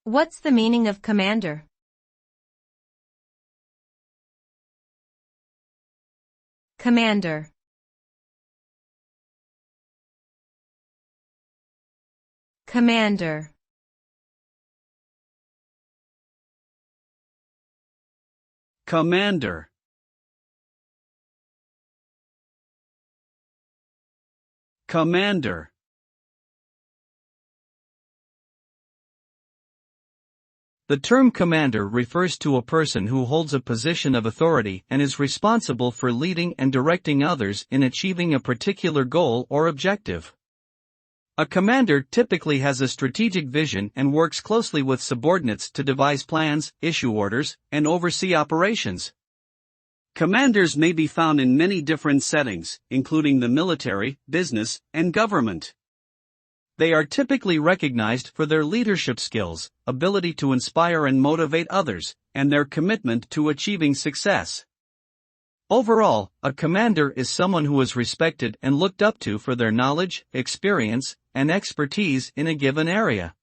What's the meaning of commander? Commander. Commander. Commander. Commander. The term commander refers to a person who holds a position of authority and is responsible for leading and directing others in achieving a particular goal or objective. A commander typically has a strategic vision and works closely with subordinates to devise plans, issue orders, and oversee operations. Commanders may be found in many different settings, including the military, business, and government. They are typically recognized for their leadership skills, ability to inspire and motivate others, and their commitment to achieving success. Overall, a commander is someone who is respected and looked up to for their knowledge, experience, and expertise in a given area.